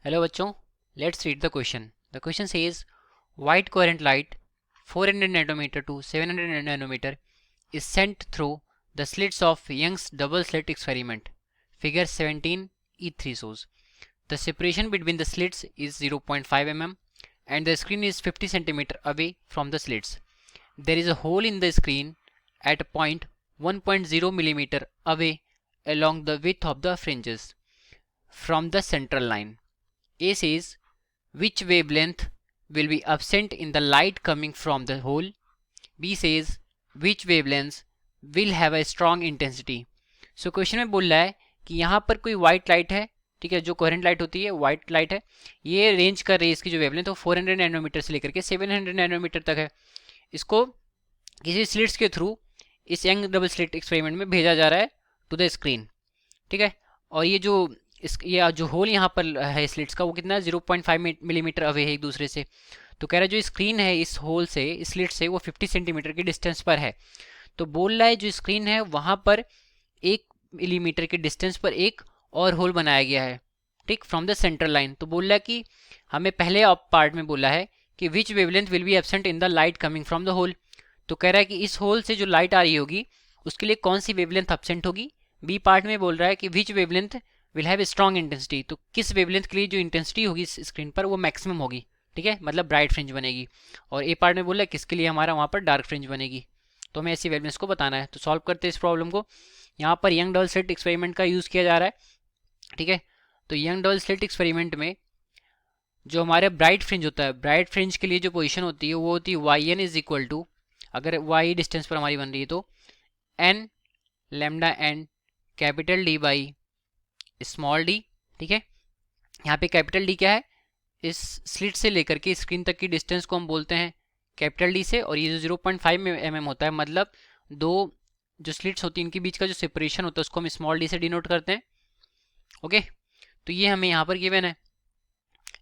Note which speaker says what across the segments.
Speaker 1: Hello बच्चों, let's read the question. The question says white coherent light 400 nanometer to 700 nanometer is sent through the slits of Young's double slit experiment. Figure 17 E3 shows. The separation between the slits is 0.5 mm and the screen is 50 cm away from the slits. There is a hole in the screen at a point 1.0 mm away along the width of the fringes from the central line. A says which wavelength will be absent in the light coming from the hole. B says which wavelengths will have a strong intensity. So question में बोल रहा है कि यहाँ पर कोई white light है, ठीक है, जो कोहेरेंट लाइट होती है वाइट लाइट है, ये रेंज कर रही है, इसकी जो वेवलेंथ है 400 नैनोमीटर से लेकर के 700 नैनोमीटर तक है। इसको किसी स्लिट्स के थ्रू इस यंग डबल स्लिट एक्सपेरिमेंट में भेजा जा रहा है टू द स्क्रीन, ठीक है। और ये जो होल यहाँ पर है स्लिट्स का वो कितना है 0.5 मिलीमीटर अवे है एक दूसरे से। तो कह रहा है जो स्क्रीन है इस होल से इस स्लिट से वो 50 सेंटीमीटर की डिस्टेंस पर है। तो बोल रहा है जो स्क्रीन है वहाँ पर 1 मिलीमीटर के डिस्टेंस पर एक और होल बनाया गया है, ठीक, फ्रॉम द सेंट्रल लाइन। तो बोल रहा है कि हमें पहले पार्ट में बोला है कि which wavelength will be absent in the light coming from the hole. तो कह रहा है कि इस होल से जो लाइट आ रही होगी उसके लिए कौन सी वेवलेंथ एब्सेंट होगी। बी पार्ट में बोल रहा है कि which wavelength will have strong intensity, तो किस वेवलेंथ के लिए जो इंटेंसिटी होगी स्क्रीन पर वो मैक्सिमम होगी, ठीक है, मतलब ब्राइट फ्रिंज बनेगी। और ए पार्ट में बोला है किसके लिए हमारा वहाँ पर डार्क फ्रिंज बनेगी। तो हमें ऐसी वेवलेंथ को बताना है। तो सॉल्व करते हैं इस प्रॉब्लम को। यहाँ पर यंग डबल स्लिट एक्सपेरिमेंट का यूज़ किया जा रहा है, ठीक है। तो यंग डबल स्लिट एक्सपेरिमेंट में जो हमारे ब्राइट फ्रिंज होता है, ब्राइट फ्रिंज के लिए जो पोजीशन होती है वो होती है y n is equal to, अगर वाई डिस्टेंस पर हमारी बन रही है तो n lambda n capital D by small d, ठीक है। यहाँ पे कैपिटल डी क्या है, इस स्लिट से लेकर के स्क्रीन तक की डिस्टेंस को हम बोलते हैं कैपिटल डी से। और ये जो 0.5 mm होता है, मतलब दो जो स्लिट्स होती हैं इनके बीच का जो सेपरेशन होता है उसको हम स्मॉल डी से डिनोट करते हैं, ओके। तो ये हमें यहाँ पर गिवन है।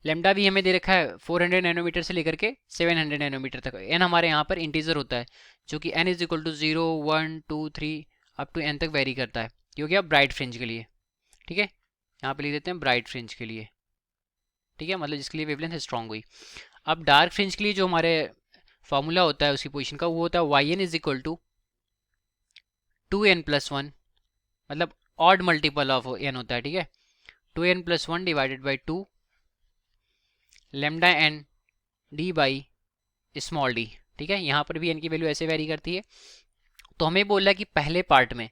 Speaker 1: लेमडा भी हमें दे रखा है 400 नैनोमीटर से लेकर के 700 नैनोमीटर तक। एन हमारे यहाँ पर इंटीजर होता है जो कि n is equal to 0 1 2 3 up to n तक वेरी करता है। ये हो गया ब्राइट फ्रिंज के लिए, ठीक है। यहाँ पे लिख देते हैं ब्राइट फ्रिंज के लिए, ठीक है, मतलब जिसके लिए वेवलेंथ स्ट्रांग हुई। अब डार्क फ्रिंज के लिए जो हमारे फॉर्मूला होता है उसकी पोजीशन का वो होता है y n is equal to 2n+1, मतलब ऑड मल्टीपल ऑफ एन होता है, ठीक है। 2n+1 divided by 2 lambda n d by small d, ठीक है। यहाँ पर भी एन की वैल्यू ऐसे वेरी करती है। तो हमें बोला कि पहले पार्ट में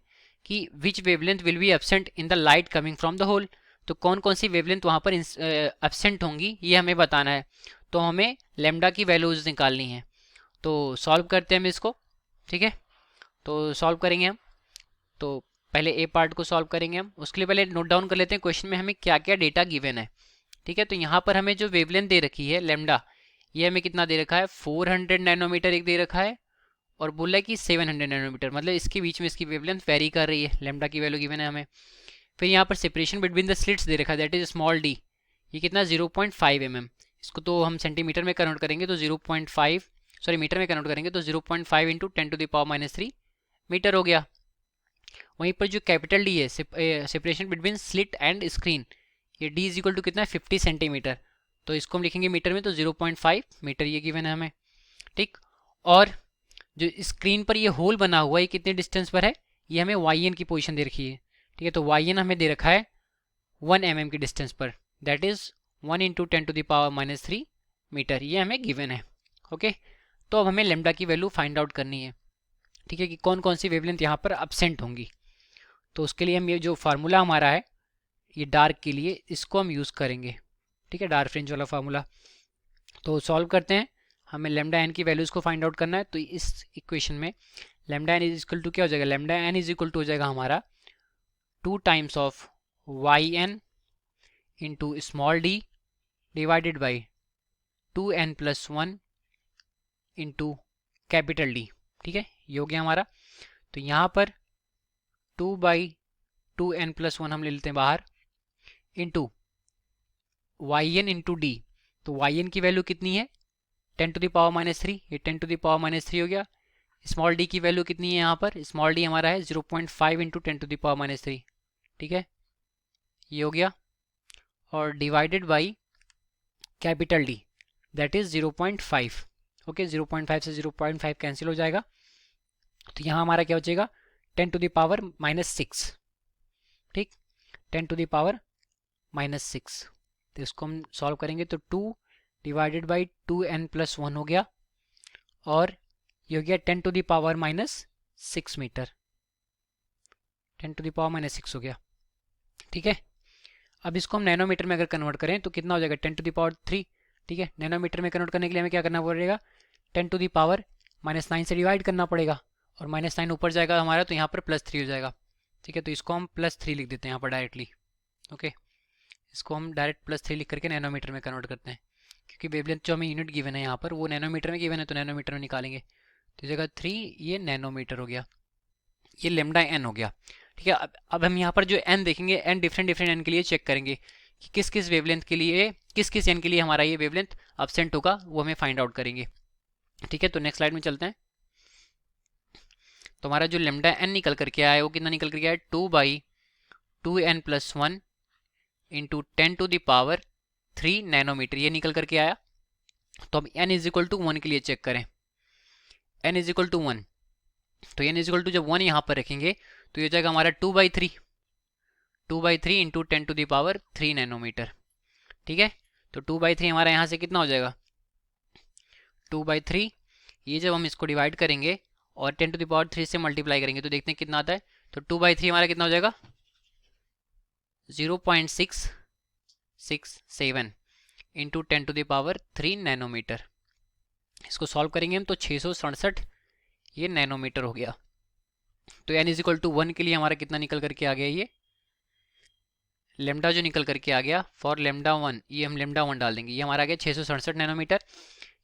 Speaker 1: कि which wavelength will be absent in the light coming from the hole, तो कौन कौन सी वेवलेंथ वहाँ पर एब्सेंट होंगी ये हमें बताना है। तो हमें लेमडा की वैल्यूज निकालनी है। तो सॉल्व करते हैं हम इसको, ठीक है। तो सॉल्व करेंगे हम, तो पहले ए पार्ट को सॉल्व करेंगे हम। उसके लिए पहले नोट डाउन कर लेते हैं क्वेश्चन में हमें क्या क्या डेटा गिवन है, ठीक है। तो यहाँ पर हमें जो वेवलेंथ दे रखी है लेमडा, ये हमें कितना दे रखा है 400 नैनोमीटर एक दे रखा है, और बोला है कि 700 नैनोमीटर, मतलब इसके बीच में इसकी वेवलेंथ वेरी कर रही है। लेमडा की वैल्यू गिवन है हमें। फिर यहाँ पर सेपरेशन बिटवीन द स्लिट्स दे रखा है दैट इज स्मॉल डी, ये कितना 0.5 mm। इसको तो हम सेंटीमीटर में कन्वर्ट करेंगे तो 0.5, सॉरी मीटर में कन्वर्ट करेंगे तो 0.5 इंटू 10⁻³ मीटर हो गया। वहीं पर जो कैपिटल डी है separation between slit and screen, ये डी इज इक्वल टू कितना है 50 सेंटीमीटर, तो इसको हम लिखेंगे मीटर में तो 0.5 मीटर ये गिवन है हमें, ठीक। और जो स्क्रीन पर ये होल बना हुआ है कितने डिस्टेंस पर है, ये हमें वाई एन की पोजीशन दे रखी है, ठीक है। तो वाई एन हमें दे रखा है 1 mm की डिस्टेंस पर, दैट इज 1 इंटू 10⁻³ मीटर, ये हमें गिवन है, ओके। तो अब हमें लेमडा की वैल्यू फाइंड आउट करनी है, ठीक है, कि कौन कौन सी वेवलेंथ यहाँ पर अब्सेंट होंगी। तो उसके लिए हम ये जो फार्मूला हमारा है ये डार्क के लिए इसको हम यूज़ करेंगे, ठीक है, डार्क फ्रिंज वाला फार्मूला। तो सॉल्व करते हैं। हमें लेमडा एन की वैल्यूज़ को फाइंड आउट करना है। तो इस इक्वेशन में lambda n is equal to क्या हो जाएगा, lambda n is equal to हो जाएगा हमारा 2 times of y n into small d divided by 2n+1 into capital D, ठीक है, ये हो गया हमारा। तो यहाँ पर 2/2n+1 हम ले लेते हैं बाहर into y n into d. तो वाई एन की वैल्यू कितनी है 10⁻⁻3, ये 10⁻³ हो गया। स्मॉल डी की वैल्यू कितनी है यहाँ पर, स्मॉल डी हमारा है 0.5 इंटू 10⁻³ ठीक है, ये हो गया। और divided by capital D that is 0.5। Okay, 0.5 से 0.5 कैंसिल हो जाएगा, तो यहाँ हमारा क्या बचेगा 10 टू द पावर -6। ठीक, 10 टू द पावर -6। तो इसको हम सॉल्व करेंगे तो 2 डिवाइडेड बाई 2n+1 हो गया, और ये हो गया 10 टू द पावर -6 मीटर। 10 टू द पावर -6 हो गया। ठीक है, अब इसको हम नैनोमीटर में अगर कन्वर्ट करें तो कितना हो जाएगा 10 टू द पावर 3। ठीक है, नैनोमीटर में कन्वर्ट करने के लिए हमें क्या करना पड़ेगा 10 टू द पावर -9 से डिवाइड करना पड़ेगा, और -9 ऊपर जाएगा हमारा तो यहाँ पर +3 हो जाएगा। ठीक है, तो इसको हम +3 लिख देते हैं यहाँ पर डायरेक्टली। ओके, इसको हम डायरेक्ट +3 लिख करके नैनोमीटर में कन्वर्ट करते हैं, क्योंकि वेवलेंथ जो हमें यूनिट गिवन है यहाँ पर वो नैनोमीटर में गिवन है, तो नैनोमीटर में निकालेंगे। तो जगह 3 ये नैनोमीटर हो गया, ये लेमडा n हो गया। ठीक है, अब हम यहाँ पर जो n देखेंगे, n डिफरेंट n के लिए चेक करेंगे कि किस किस वेवलेंथ के लिए, किस किस n के लिए हमारा ये वेवलेंथ एब्सेंट होगा, वो हमें फाइंड आउट करेंगे। ठीक है, तो नेक्स्ट स्लाइड में चलते हैं। तो हमारा जो लेमडा n निकल करके आया है वो कितना निकल करके आया 2/2n+1 into 10 to the power 3 nanometre, ये निकल करके आया। तो अब n इज इक्वल टू 1 के लिए चेक करें, n इज इक्वल टू 1, तो n इज इक्वल टू जब 1 यहाँ पर रखेंगे तो ये जाएगा हमारा 2/3 into 10 to the power 3 nanometre. ठीक है, तो 2/3 हमारा यहाँ से कितना हो जाएगा 2/3, ये जब हम इसको डिवाइड करेंगे और 10 टू द पावर 3 से मल्टीप्लाई करेंगे तो देखते हैं कितना आता है। तो 2/3 हमारा कितना हो जाएगा 0.667 into 10 to the power 3 nanometre. इसको सॉल्व करेंगे हम तो 667 ये नैनोमीटर हो गया। तो n इज इक्वल टू 1 के लिए हमारा कितना निकल करके आ गया, ये लेमडा जो निकल करके आ गया फॉर लेमडा 1, ये हम लेमडा 1 डाल देंगे, ये हमारा आ गया 667 नैनोमीटर।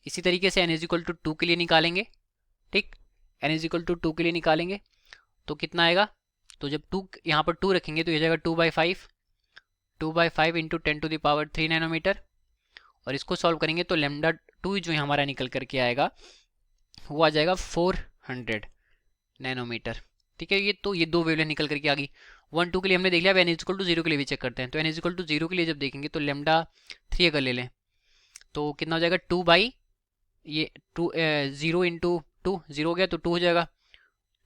Speaker 1: इसी तरीके से n इज इक्वल टू 2 के लिए निकालेंगे। ठीक, n इज इक्वल टू 2 के लिए निकालेंगे तो कितना आएगा, तो जब 2 यहाँ पर 2 रखेंगे तो ये जाएगा 2/5 into 10 to the power 3 nanometre, और इसको सॉल्व करेंगे तो लेमडा 2 जो हमारा निकल करके आएगा वो आ जाएगा 400 नैनोमीटर। ठीक है, ये तो ये दो वेवलेंथ निकल करके आ गई। 1 2 के लिए हमने देख लिया, अब n इज इक्वल टू 0 के लिए भी चेक करते हैं। तो n इज इक्वल टू 0 के लिए जब देखेंगे तो लेमडा 3 अगर ले लें तो कितना हो जाएगा 0 इंटू 2, 0 हो गया तो 2 हो जाएगा,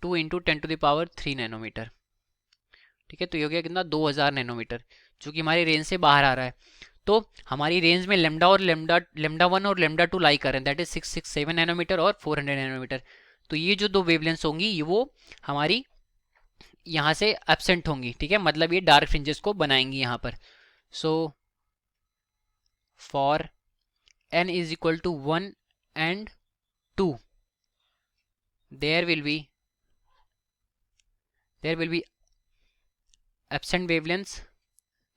Speaker 1: 2 into 10 to the power 3 nanometre. ठीक है, तो ये हो गया कितना 2000 नैनोमीटर, जो कि हमारी रेंज से बाहर आ रहा है। तो हमारी रेंज में लेमडा 1 और लेमडा 2 लाई कर रहे हैं, दैट इज 667 नैनोमीटर और 400 नैनोमीटर। तो ये जो दो वेवलेंथ्स होंगी ये वो हमारी यहाँ से एब्सेंट होंगी। ठीक है, मतलब ये डार्क फ्रिंजेस को बनाएंगी यहाँ पर। So for n is equal to 1 and 2 there will be absent wavelengths,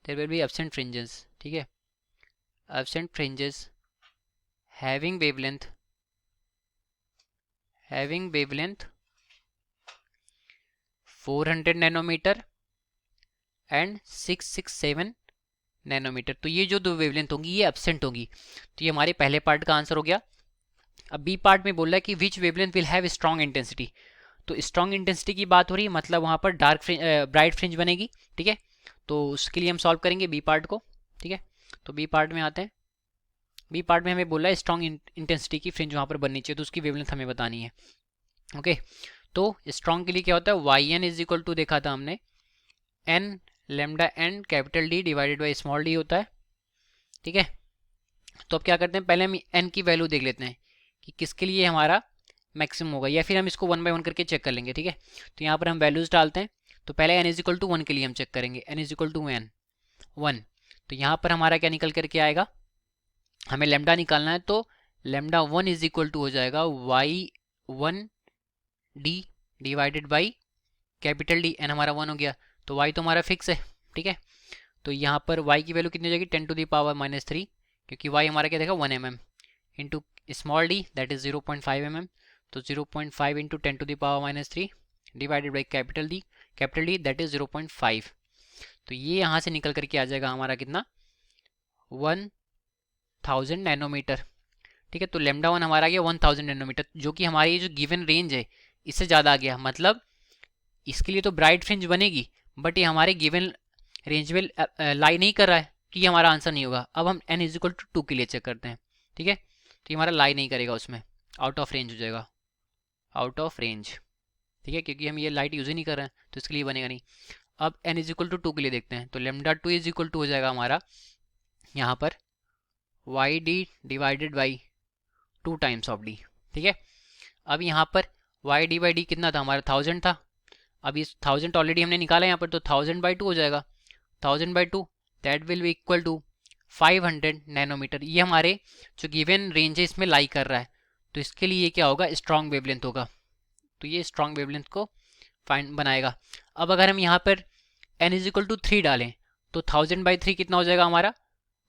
Speaker 1: there will be absent fringes। ठीक है, absent fringes having wavelength 400 nanometre and 667 nanometre. तो ये जो दो वेवलेंथ होंगी ये एब्सेंट होंगी। तो ये हमारे पहले पार्ट का आंसर हो गया। अब बी पार्ट में बोल रहा है कि which wavelength will have strong intensity. तो स्ट्रॉन्ग इंटेंसिटी की बात हो रही है, मतलब वहाँ पर ब्राइट फ्रिंज बनेगी। ठीक है, तो उसके लिए हम सॉल्व करेंगे बी पार्ट को। ठीक है, तो बी पार्ट में आते हैं। बी पार्ट में हमें बोला है स्ट्रॉन्ग इंटेंसिटी की फ्रिंज वहाँ पर बननी चाहिए, तो उसकी वेवलेंथ हमें बतानी है। ओके, तो स्ट्रॉन्ग के लिए क्या होता है y n is equal to देखा था हमने n lambda n capital D divided by small d होता है। ठीक है, तो अब क्या करते हैं, पहले हम एन की वैल्यू देख लेते हैं कि किसके लिए हमारा मैक्सिमम होगा, या फिर हम इसको 1 बाय 1 करके चेक कर लेंगे। ठीक है, तो यहाँ पर हम वैल्यूज डालते हैं। तो पहले एन इज इक्वल टू 1 के लिए हम चेक करेंगे, n is equal to n 1। तो यहाँ पर हमारा क्या निकल करके आएगा, हमें लेमडा निकालना है, तो लेमडा 1 इज इक्वल टू हो जाएगा y 1 d divided by capital D, n हमारा 1 हो गया, तो y तो हमारा फिक्स है। ठीक है, तो यहाँ पर y की वैल्यू कितनी हो जाएगी 10 टू द पावर -3, क्योंकि y हमारा क्या देखा 1 mm into small d that is 0.5 mm, तो 0.5 into 10 to the power -3 divided by capital D that is 0.5। तो ये यहाँ से निकल करके आ जाएगा हमारा कितना 1000 नैनोमीटर। ठीक है, तो लेमडा 1 हमारा आ गया 1000 नैनोमीटर, जो कि हमारी जो गिवन रेंज है इससे ज़्यादा आ गया। मतलब इसके लिए तो ब्राइट फ्रिंज बनेगी, बट ये हमारे गिवन रेंज में लाई नहीं कर रहा है। तो ये हमारा आंसर नहीं होगा। अब हम n इज इक्वल टू 2 के लिए चेक करते हैं, ठीक है। तो ये हमारा लाई नहीं करेगा उसमें, आउट ऑफ रेंज हो जाएगा, आउट ऑफ रेंज, ठीक है, क्योंकि हम ये लाइट यूज़ ही नहीं कर रहे हैं तो इसके लिए बनेगा नहीं। अब n इज इक्वल टू 2 के लिए देखते हैं, तो लेमडा 2 इज इक्वल टू हो जाएगा हमारा यहाँ पर y d divided by 2 times of d, ठीक है। अब यहाँ पर वाई डी बाई डी कितना था हमारा 1000 था, अब इस 1000 ऑलरेडी हमने निकाला यहाँ पर, तो 1000/2 हो जाएगा, 1000/2 that will be equal to 500 nanometre. ये हमारे जो गिवन रेंज है इसमें लाई कर रहा है, तो इसके लिए ये क्या होगा, स्ट्रॉन्ग वेवलेंथ होगा, तो ये स्ट्रॉन्ग वेवलेंथ को फाइंड बनाएगा। अब अगर हम यहाँ पर n इज इक्वल टू 3 डालें तो 1000/3 कितना हो जाएगा हमारा,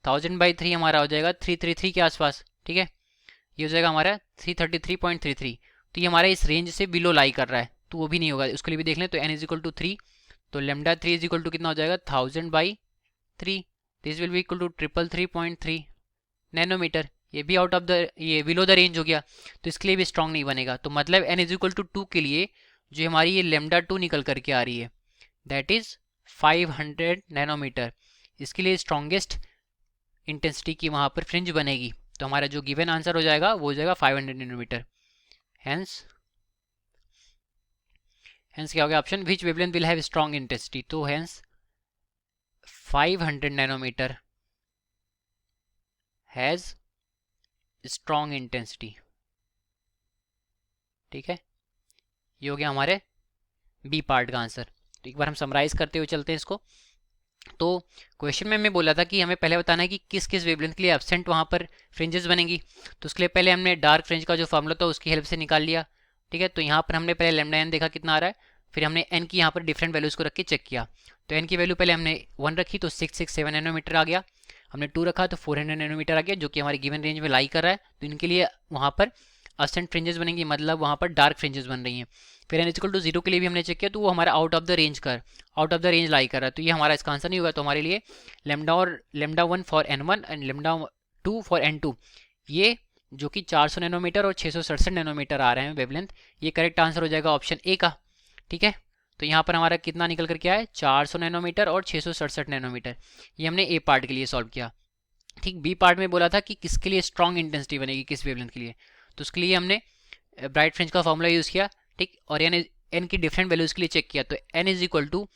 Speaker 1: 1000/3 हमारा हो जाएगा 333 के आसपास, ठीक है, ये हो जाएगा हमारा 333.33। तो ये हमारा इस रेंज से बिलो लाई कर रहा है, तो वो भी नहीं होगा, उसके लिए भी देख लें। तो n इज इक्वल टू 3, तो लेमडा 3 इज इक्वल टू कितना हो जाएगा 1000/3, this will be equal to 333.3 nanometre. ये भी आउट ऑफ द, ये बिलो द रेंज हो गया, तो इसके लिए भी स्ट्रॉन्ग नहीं बनेगा। तो मतलब n इज इक्वल टू 2 के लिए जो हमारी ये लेमडा 2 निकल करके आ रही है दैट इज 500 नैनोमीटर, इसके लिए स्ट्रॉन्गेस्ट इंटेंसिटी की वहाँ पर फ्रिंज बनेगी। तो हमारा जो गिवन आंसर हो जाएगा वो हो जाएगा 500 नैनोमीटर। हेंस क्या हो गया option, which wavelength will have strong intensity, तो hence 500 nanometre has strong intensity, ठीक है। ये हो गया हमारे बी पार्ट का आंसर। तो एक बार हम समराइज करते हुए चलते हैं इसको। तो क्वेश्चन में मैं बोला था कि हमें पहले बताना है कि किस किस वेवलेंथ के लिए एब्सेंट वहाँ पर फ्रिंजेस बनेंगी। तो उसके लिए पहले हमने डार्क फ्रिंज का जो फॉर्मूला था उसकी हेल्प से निकाल लिया, ठीक है। तो यहाँ पर हमने पहले लेमडा एन देखा कितना आ रहा है, फिर हमने एन की यहाँ पर डिफरेंट वैल्यूज़ को रख के चेक किया। तो एन की वैल्यू पहले हमने 1 रखी तो 667 नैनोमीटर आ गया, हमने 2 रखा तो 400 नैनोमीटर आ गया, जो कि हमारे गिवन रेंज में लाई कर रहा है। तो इनके लिए वहाँ पर असेंट फ्रिंजेस बनेंगी, मतलब वहाँ पर डार्क फ्रिंजेस बन रही हैं। फिर n इक्वल टू 0 के लिए भी हमने चेक किया, तो वो हमारा आउट ऑफ द रेंज लाई कर रहा है, तो ये हमारा इसका आंसर नहीं होगा। तो हमारे लिए lambda 1 for n1 and lambda 2 for n2, ये जो कि 400 नैनोमीटर और 667 नैनोमीटर आ रहे हैं वेवलेंथ, ये करेक्ट आंसर हो जाएगा ऑप्शन ए का, ठीक है। तो यहाँ पर हमारा कितना निकल कर क्या है, 400 नैनोमीटर और 667 नैनोमीटर, ये हमने ए पार्ट के लिए सॉल्व किया। ठीक, बी पार्ट में बोला था कि किसके लिए स्ट्रॉन्ग इंटेंसिटी बनेगी, किस वेवलेंथ के लिए, तो उसके लिए हमने ब्राइट फ्रिंज का फॉर्मूला यूज़ किया, ठीक, और एन की डिफरेंट वैल्यूज़ के लिए चेक किया। तो n इज इक्वल टू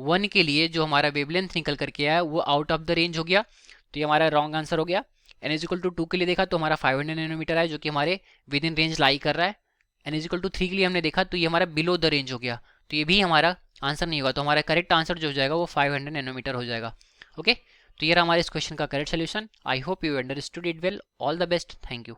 Speaker 1: 1 के लिए जो हमारा वेवलेंथ निकल करके आया वो आउट ऑफ द रेंज हो गया, तो ये हमारा रॉन्ग आंसर हो गया। n इज इक्वल टू 2 के लिए देखा तो हमारा 500 नैनोमीटर है, जो कि हमारे विद इन रेंज लाई कर रहा है। n इज इक्वल टू 3 के लिए हमने देखा तो ये हमारा बिलो द रेंज हो गया, तो ये भी हमारा आंसर नहीं होगा। तो हमारा करेक्ट आंसर जो हो जाएगा वो 500 नैनोमीटर हो जाएगा। ओके, तो ये रहा हमारे इस क्वेश्चन का correct solution. I hope you understood it well. All the best, thank you.